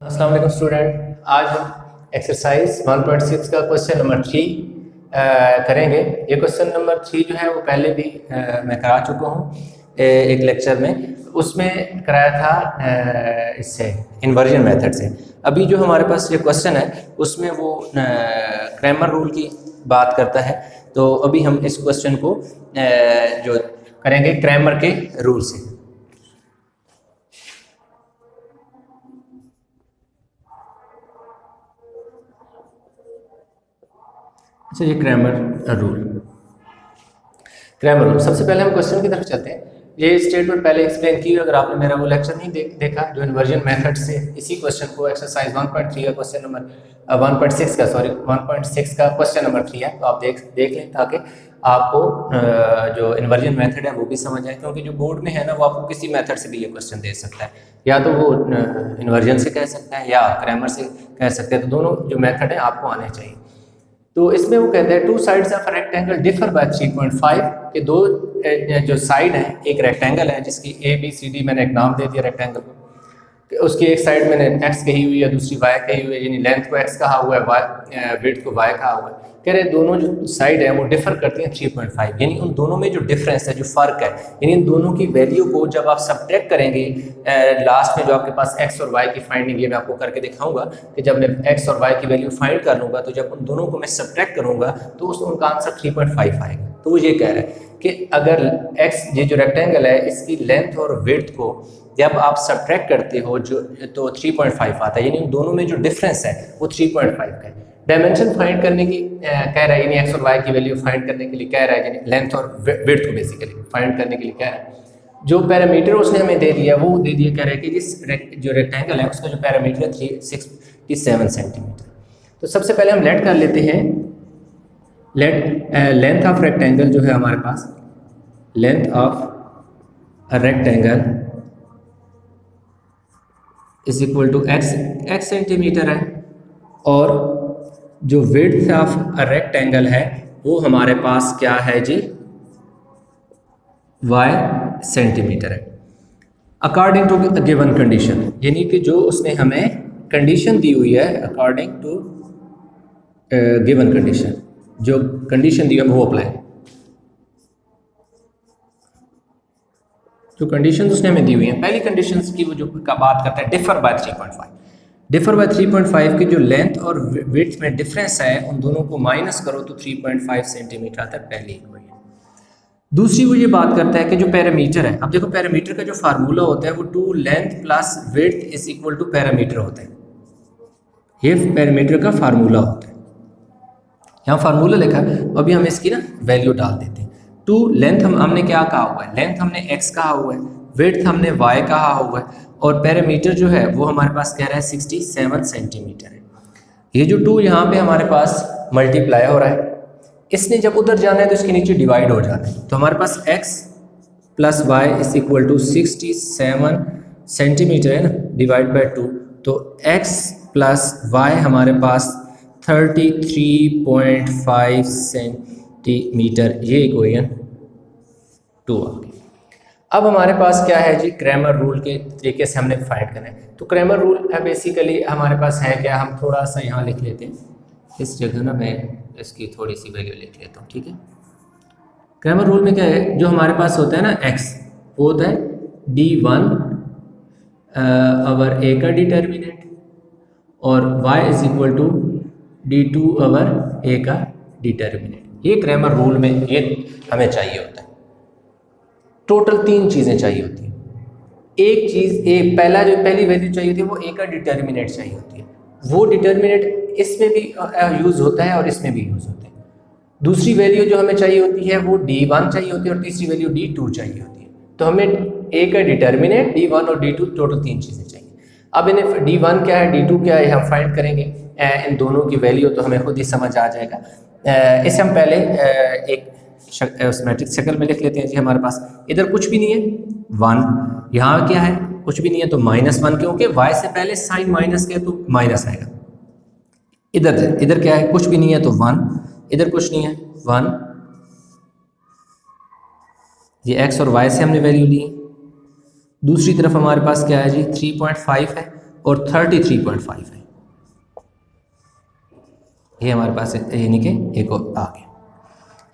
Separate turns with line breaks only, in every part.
अस्सलाम वालेकुम स्टूडेंट। आज हम एक्सरसाइज 1.6 का क्वेश्चन नंबर 3 करेंगे। ये क्वेश्चन नंबर 3 जो है वो पहले भी मैं करा चुका हूँ एक लेक्चर में। उसमें कराया था इससे इन्वर्जन मेथड से। अभी जो हमारे पास ये क्वेश्चन है उसमें वो क्रैमर रूल की बात करता है। तो अभी हम इस क्वेश्चन को जो करेंगे क्रैमर के रूल से। अच्छा, ये क्रैमर रूल सबसे पहले हम क्वेश्चन की तरफ चलते हैं। ये स्टेटमेंट पहले एक्सप्लेन की अगर आपने मेरा वो लेक्चर नहीं देखा जो इन्वर्जन मेथड से इसी क्वेश्चन को एक्सरसाइज 1.3 का क्वेश्चन नंबर 1.6 का 1.6 का क्वेश्चन नंबर 3 है, तो आप देख लें ताकि आपको जो इन्वर्जन मेथड है वो भी समझ आए। क्योंकि जो बोर्ड में है ना वो आपको किसी मेथड से भी ये क्वेश्चन दे सकता है, या तो वो इन्वर्जन से कह सकता है या क्रैमर से कह सकते हैं। तो दोनों जो मेथड है आपको आने चाहिए। तो इसमें वो कहते हैं to sides of rectangle differ by 3.5 के दो जो साइड है, एक रेक्टेंगल है जिसकी ABCD मैंने एक नाम दे दिया रेक्टेंगल को। उसकी एक साइड मैंने x कही हुई है, दूसरी y कही हुई है, यानी लेंथ को x कहा हुआ है, विड्थ को y कहा हुआ है। कह रहे दोनों जो साइड है वो डिफर करती हैं 3.5, यानी उन दोनों में जो डिफरेंस है, जो फ़र्क है, यानी इन दोनों की वैल्यू को जब आप सब्ट्रैक्ट करेंगे लास्ट में जो आपके पास x और y की फाइंडिंग, ये मैं आपको करके दिखाऊंगा कि जब मैं x और y की वैल्यू फाइंड कर लूँगा तो जब उन दोनों को मैं सब्ट्रैक्ट करूँगा तो उनका आंसर 3.5 आएगा। तो वो ये कह रहा है कि अगर x ये जो रेक्टेंगल है इसकी लेंथ और विड्थ को जब आप सब्ट्रैक्ट करते हो जो तो 3.5 आता है, यानी उन दोनों में जो डिफरेंस है वो 3.5 का है। डायमेंशन फाइंड करने की कह रहा है, यानी एक्स और वाई की वैल्यू फाइंड करने के लिए कह रहा है, यानी लेंथ और विड्थ को बेसिकली फाइंड करने के लिए कह रहा है। जो पैरामीटर उसने हमें दे दिया वो दे दिया, कह रहा है कि जिस जो रेक्टेंगल है उसका जो पैरामीटर है 367 सेंटीमीटर। तो सबसे पहले हम लेट कर लेते हैं, लेंथ ऑफ रेक्टेंगल जो है हमारे पास, length of rectangle is equal to X centimetre है, और जो विड्थ ऑफ रेक्टेंगल है वो हमारे पास क्या है जी, y सेंटीमीटर है। अकॉर्डिंग टू गिवन कंडीशन, यानी कि जो उसने हमें कंडीशन दी हुई है, अकॉर्डिंग टू गिवन कंडीशन, जो कंडीशन दी है वो अप्लाई, जो कंडीशंस उसने हमें दी हुई हैं। पहली कंडीशंस की वो जो का बात करता है डिफर बाय 3.5, डिफर बाय 3.5 की जो लेंथ और विड्थ में डिफरेंस है उन दोनों को माइनस करो तो 3.5 सेंटीमीटर आता है, पहली इक्वेशन। दूसरी वो ये बात करता है कि जो पैरामीटर है, अब देखो पैरामीटर का जो फार्मूला होता है वो two length plus width is equal to parameter होता है। ये पैरामीटर का फार्मूला होता है, यहाँ फार्मूला लिखा है। अभी हम इसकी ना वैल्यू डाल देते हैं। टू लेंथ हमने क्या कहा हुआ है, लेंथ हमने x कहा हुआ है, विड्थ हमने y कहा हुआ है, और पैरामीटर जो है वो हमारे पास कह रहा है 67 सेंटीमीटर है। ये जो टू यहाँ पे हमारे पास मल्टीप्लाई हो रहा है, इसने जब उधर जाना है तो इसके नीचे डिवाइड हो जाना है। तो हमारे पास x plus y is equal to 67 centimetre है ना, डिवाइड बाई 2, तो x प्लस वाई हमारे पास 33.5 सेंटीमीटर, ये इक्वेशन 2 आ गई। अब हमारे पास क्या है जी, क्रैमर रूल के तरीके से हमने फाइंड करना है। तो क्रैमर रूल है बेसिकली हमारे पास है क्या, हम थोड़ा सा यहाँ लिख लेते हैं, इस जगह ना मैं इसकी थोड़ी सी वैल्यू लिख लेता हूँ, ठीक है। क्रैमर रूल में क्या है, जो हमारे पास होता है ना x, वो होता है d1 अवर a का डिटर्मिनेंट, और y is equal to d2 over a का डिटर्मिनेंट। ये क्रैमर रूल में ये हमें चाहिए होता है। टोटल 3 चीज़ें चाहिए होती हैं। एक चीज़, पहली वैल्यू चाहिए होती है वो a का डिटर्मिनेंट चाहिए होती है। वो डिटर्मिनेंट इसमें भी यूज़ होता है और इसमें भी यूज़ होता है। दूसरी वैल्यू जो हमें चाहिए होती है वो d1 चाहिए होती है, और तीसरी वैल्यू d2 चाहिए होती है। तो हमें a का डिटर्मिनेंट, d1 और d2, टोटल 3 चीज़ें चाहिए। अब इन्हें d1 क्या है, d2 क्या है, हम फाइंड करेंगे इन दोनों की वैल्यू, तो हमें खुद ही समझ आ जाएगा। इसे हम पहले एक उस मैट्रिक्स शक्ल में लिख लेते हैं जी। हमारे पास इधर कुछ भी नहीं है 1, यहाँ क्या है कुछ भी नहीं है तो -1, क्योंकि y से पहले साइन माइनस के तो माइनस आएगा। इधर क्या है, कुछ भी नहीं है तो 1, इधर कुछ नहीं है 1, ये x और y से हमने वैल्यू ली। दूसरी तरफ हमारे पास क्या है जी, 3.5 है, और 33.5 है। ये हमारे पास यानी कि एक और आ गया।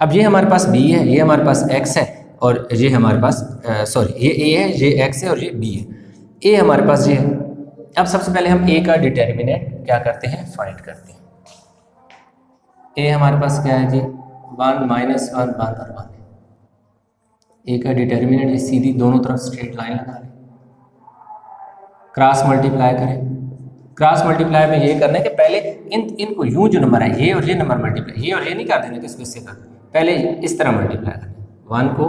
अब ये हमारे पास b है, ये हमारे पास x है और ये हमारे पास ये a है, ये x है और ये b है। a हमारे पास ये है। अब सबसे पहले हम a का डिटर्मिनेंट क्या करते हैं, फाइंड करते हैं। a हमारे पास क्या है जी, 1 -1 1 और 1 है। a का डिटर्मिनेंट ये सीधी दोनों तरफ स्ट्रेट लाइन लगा लें, क्रॉस मल्टीप्लाई करें। क्रॉस मल्टीप्लाई में ये करना है कि पहले इनको यूं जो नंबर है ये और ये नंबर मल्टीप्लाई, ये और ये नहीं कर देना किसको इससे कर, पहले इस तरह मल्टीप्लाई करें। 1 को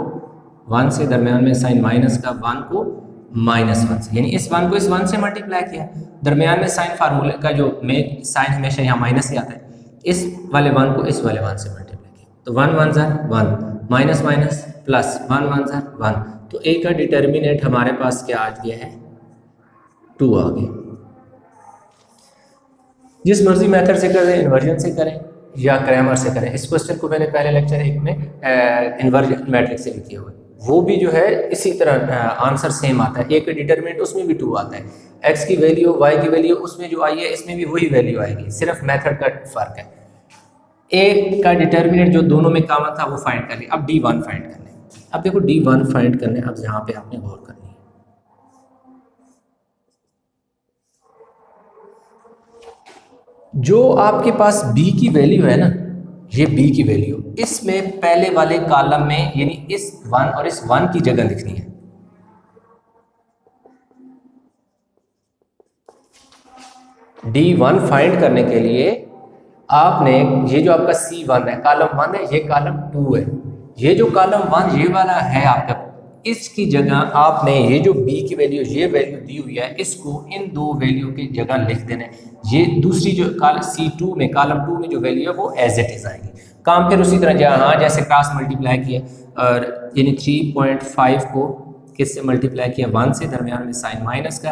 1 से, दरमियान में साइन माइनस का, 1 को -1 से, यानी इस 1 को इस 1 से मल्टीप्लाई किया। दरमियान में साइन फार्मूले का जो में साइन हमेशा यहाँ माइनस ही आता है, इस वाले 1 को इस वाले 1 से मल्टीप्लाई किया। तो 1 1 ज़ा 1 माइनस माइनस प्लस 1 1 ज़ा 1। तो a का डिटर्मिनेंट हमारे पास क्या आ गया है, 2 आ गया। जिस मर्जी मेथड से करें, इन्वर्जन से करें या क्रैमर से करें। इस क्वेश्चन को मैंने पहले लेक्चर 1 में इन्वर्जन मैट्रिक्स से भी किया हुआ है, वो भी जो है इसी तरह आंसर सेम आता है। a का डिटर्मिनेंट उसमें भी 2 आता है, x की वैल्यू y की वैल्यू उसमें जो आई है इसमें भी वही वैल्यू आएगी, सिर्फ मेथड का फ़र्क है। a का डिटर्मिनेंट जो दोनों में कॉमन था वो फाइंड कर लिया। अब d1 फाइंड करना है। अब देखो d1 फाइंड करने, अब यहाँ पे आपने गौर करनी है। जो आपके पास b की वैल्यू है ना, ये b की वैल्यू इसमें पहले वाले कॉलम में, यानी इस 1 और इस 1 की जगह लिखनी है। d1 फाइंड करने के लिए आपने ये जो आपका c1 है, कॉलम 1 है, ये कॉलम 2 है, ये जो कॉलम 1 ये वाला है आपका, इसकी जगह आपने ये जो b की वैल्यू, ये वैल्यू दी हुई है, इसको इन दो वैल्यू की जगह लिख देना है। ये दूसरी जो C2 में, कॉलम 2 में जो वैल्यू है वो एज इट इज आएगी। काम फिर उसी तरह जहाँ जैसे क्रॉस मल्टीप्लाई किया, और यानी 3.5 को किससे मल्टीप्लाई किया, 1 से, दरमियान में साइन माइनस का।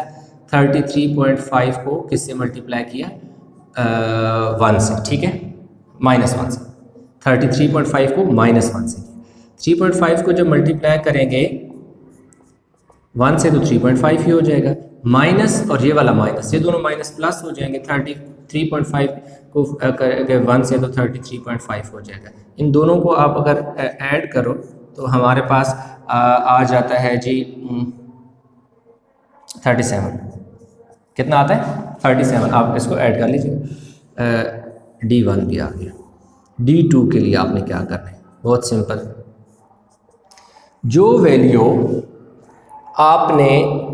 33.5 को किससे मल्टीप्लाई किया, 1 से, ठीक है, -1 से। 33.5 को -1 से। 3.5 को जब मल्टीप्लाई करेंगे 1 से तो 3.5 ही हो जाएगा, माइनस और ये वाला माइनस, ये दोनों माइनस प्लस हो जाएंगे। 33.5 को 1 से तो 33.5 हो जाएगा। इन दोनों को आप अगर ऐड करो तो हमारे पास आ जाता है जी 37। कितना आता है, 37। आप इसको ऐड कर लीजिए। d1 भी आ गया। d2 के लिए आपने क्या करना है, बहुत सिंपल। जो वैल्यू आपने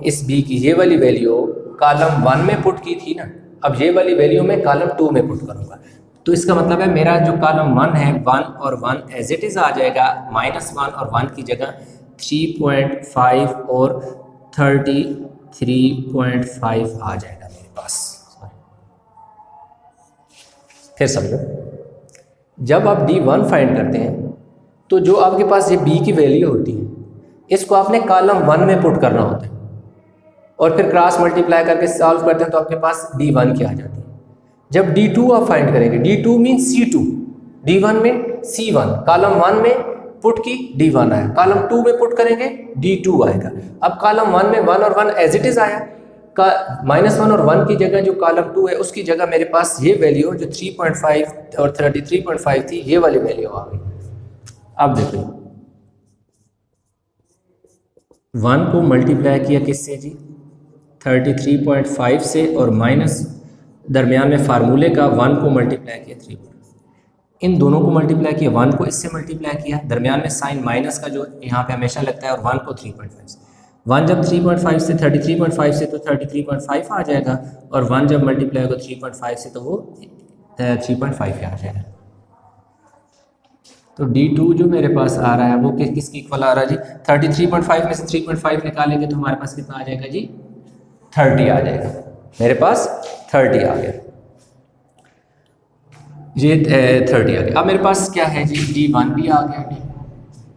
इस b की, ये वाली वैल्यू कॉलम 1 में पुट की थी ना, अब ये वाली वैल्यू मैं कॉलम 2 में पुट करूंगा। तो इसका मतलब है मेरा जो कॉलम 1 है, 1 और 1 एज इट इज़ आ जाएगा, -1 और 1 की जगह 3.5 और 33.5 आ जाएगा मेरे पास। फिर समझो, जब आप d1 फाइंड करते हैं तो जो आपके पास ये b की वैल्यू होती है, इसको आपने कॉलम 1 में पुट करना होता है और फिर क्रॉस मल्टीप्लाई करके सॉल्व करते हैं तो आपके पास d1 की आ जाती है। जब d2 आप फाइंड करेंगे, d2 मीन c2, d1 में c1, कॉलम 1 में पुट की d1 आया, कॉलम 2 में पुट करेंगे d2 आएगा। अब कॉलम 1 में 1 और 1 एज इट इज़ आया, -1 और 1 की जगह जो कॉलम 2 है उसकी जगह मेरे पास ये वैल्यू जो 3.5 और 33.5 थी, ये वाली वैल्यू आ गई। अब देखो 1 को मल्टीप्लाई किया किससे जी, 33.5 से, और माइनस दरमियान में फार्मूले का 1 को मल्टीप्लाई किया 3, इन दोनों को मल्टीप्लाई किया। 1 को इससे मल्टीप्लाई किया, दरमियान में साइन माइनस का जो यहाँ पे हमेशा लगता है, और 1 को 3.5 से। 1 जब 3.5 से 33.5 से तो 33.5 आ जाएगा, और 1 जब मल्टीप्लाई होगा 3.5 से तो वो 3.5 आ जाएगा। तो d2 जो मेरे पास आ रहा है वो किसकी इक्वल आ रहा है जी, 33.5 में से 3.5 निकालेंगे तो हमारे पास कितना आ जाएगा जी, 30 आ जाएगा। मेरे पास 30 आ गया, ये 30 आ गया। अब मेरे पास क्या है जी, d1 भी आ गया।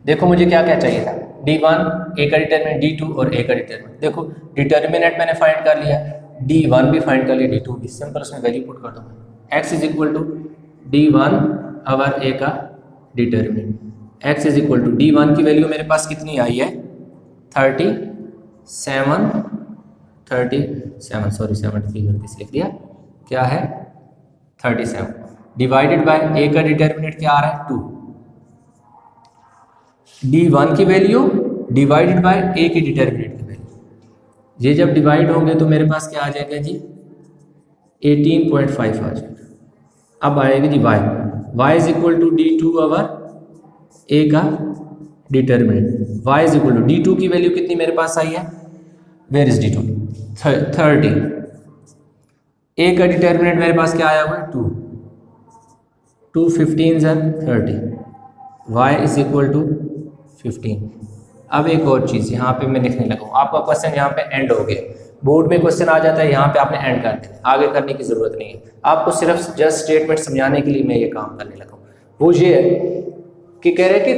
देखो मुझे क्या क्या चाहिए था, d1, a का डिटर्मिनेंट, d2 और a का डिटर्मिनेंट। देखो डिटर्मिनेंट मैंने फाइंड कर लिया, d1 भी फाइंड कर लिया, d2 भी। सिंपल उसमें वैल्यू पुट कर दूंगा। x is equal to d1 over a का determinant, x is equal to d1 की वैल्यू मेरे पास कितनी आई है, 37 37, सॉरी 73 गलती से लिख दिया, क्या है 37 डिवाइडेड बाय ए का डिटर्मिनेंट क्या आ रहा है 2, D1 की वैल्यू डिवाइडेड बाय ए की डिटर्मिनेंट की वैल्यू, ये जब डिवाइड होंगे तो मेरे पास क्या आ जाएगा जी 18.5 आ जाएगा। अब आएगा जी y is equal to D2 over A का determinant, y is equal to D2 की वैल्यू कितनी मेरे पास आई है, वेयर इज D2 30, ए का डिटर्मिनेंट मेरे पास क्या आया हुआ है 2 15 30, y इज इक्वल टू 15। अब एक और चीज़ यहाँ पे मैं लिखने लगा हूँ, आपका क्वेश्चन यहाँ पे एंड हो गया, बोर्ड में क्वेश्चन आ जाता है यहाँ पे आपने एंड कर देना, आगे करने की ज़रूरत नहीं है, आपको सिर्फ जस्ट स्टेटमेंट समझाने के लिए मैं ये काम करने लगा हूँ। वो ये है कि कह रहे हैं कि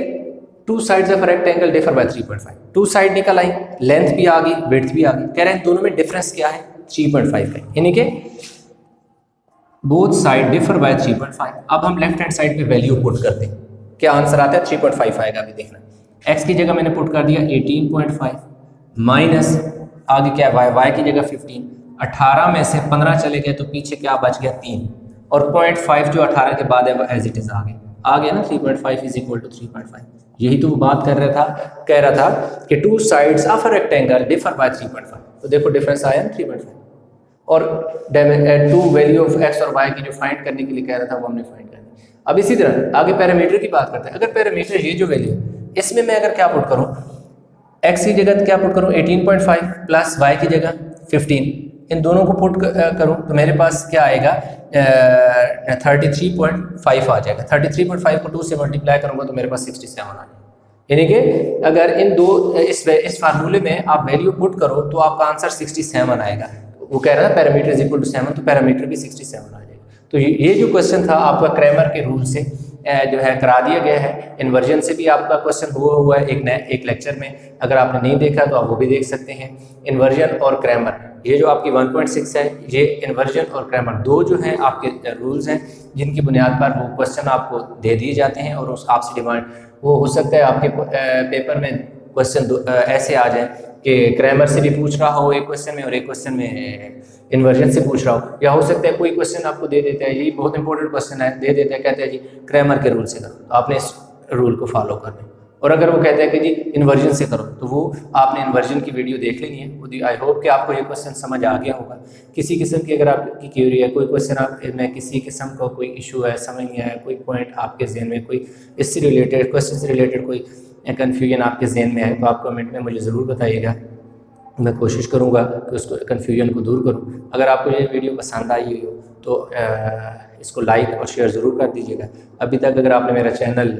two sides of rectangle differ by 3.5, two side निकल आई, लेंथ भी आ गई विड्थ भी आ गई, कह रहे हैं दोनों में डिफरेंस क्या है 3.5 है, यानी कि बोथ साइड डिफर बाय 3.5। अब हम लेफ्ट हैंड साइड पे वैल्यू पुट करते हैं, क्या आंसर आता है 3.5 आएगा, अभी देखना x की जगह मैंने पुट कर दिया 18.5 माइनस आगे क्या y, y की जगह 15, 18 में से 15 चले गए तो पीछे क्या बच गया 3, और 0.5 जो 18 के बाद है वो एज इट इज आ गया ना 3.5 इज इक्वल टू 3.5। यही तो वो बात कह रहा था कि two sides of a rectangle differ by 3.5, तो देखो डिफरेंस आया ना 3.5, और टू वैल्यू ऑफ x और y की जो फाइंड करने के लिए कह रहा था वो हमने फाइंड करनी। अब इसी तरह आगे पैरामीटर की बात करते हैं, अगर पैरामीटर ये जो वैल्यू इसमें मैं अगर क्या पुट करूं, x की जगह क्या पुट करूं 18.5 प्लस y की जगह 15, इन दोनों को पुट करूं तो मेरे पास क्या आएगा 33.5 आ जाएगा, 33.5 को 2 से मल्टीप्लाई करूंगा तो मेरे पास 67 आ जाएगा। यानी कि अगर इन दो इस फार्मूले में आप वैल्यू पुट करो तो आपका आंसर 67 आएगा। वो कह रहा है पैरामीटर इज इक्वल टू 7, तो पैरामीटर भी 67 आ जाएगा। तो ये जो क्वेश्चन था आपका क्रैमर के रूल से जो है करा दिया गया है। इन्वर्जन से भी आपका क्वेश्चन हुआ है एक लेक्चर में, अगर आपने नहीं देखा तो आप वो भी देख सकते हैं। इन्वर्जन और क्रैमर, ये जो आपकी 1.6 है, ये इन्वर्जन और क्रैमर दो जो हैं आपके रूल्स हैं जिनकी बुनियाद पर वो क्वेश्चन आपको दे दिए जाते हैं और उस आपसे डिमांड वो हो सकता है आपके पेपर में क्वेश्चन ऐसे आ जाए कि क्रैमर से भी पूछ रहा हो एक क्वेश्चन में और एक क्वेश्चन में इन्वर्जन से पूछ रहा हो, या हो सकता है कोई क्वेश्चन आपको दे देता है, यही बहुत इंपॉर्टेंट क्वेश्चन है, दे देता है कहते हैं जी क्रैमर के रूल से करो, तो आपने इस रूल को फॉलो करना है। और अगर वो कहते हैं कि जी इन्वर्जन से करो तो वो आपने इन्वर्जन की वीडियो देख लेनी है। आई होप कि आपको ये क्वेश्चन समझ आ गया होगा। किसी किस्म की अगर आपकी क्यूरी है, कोई क्वेश्चन आप में किसी किस्म का कोई इशू है, समझ नहीं आया, कोई पॉइंट आपके जहन में, कोई इससे रिलेटेड क्वेश्चन से रिलेटेड कोई कन्फ्यूजन आपके जहन में आए तो आप कमेंट में मुझे ज़रूर बताइएगा। मैं कोशिश करूँगा कि उसको कन्फ्यूजन को दूर करूँ। अगर आपको ये वीडियो पसंद आई हुई हो तो इसको लाइक और शेयर ज़रूर कर दीजिएगा। अभी तक अगर आपने मेरा चैनल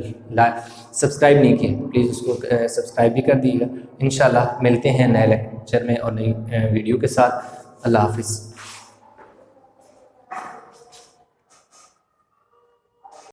सब्सक्राइब नहीं किया तो प्लीज़ उसको सब्सक्राइब भी कर दीजिएगा। इंशाल्लाह मिलते हैं नए लेक्चर में और नई वीडियो के साथ। अल्लाह हाफ़िज़।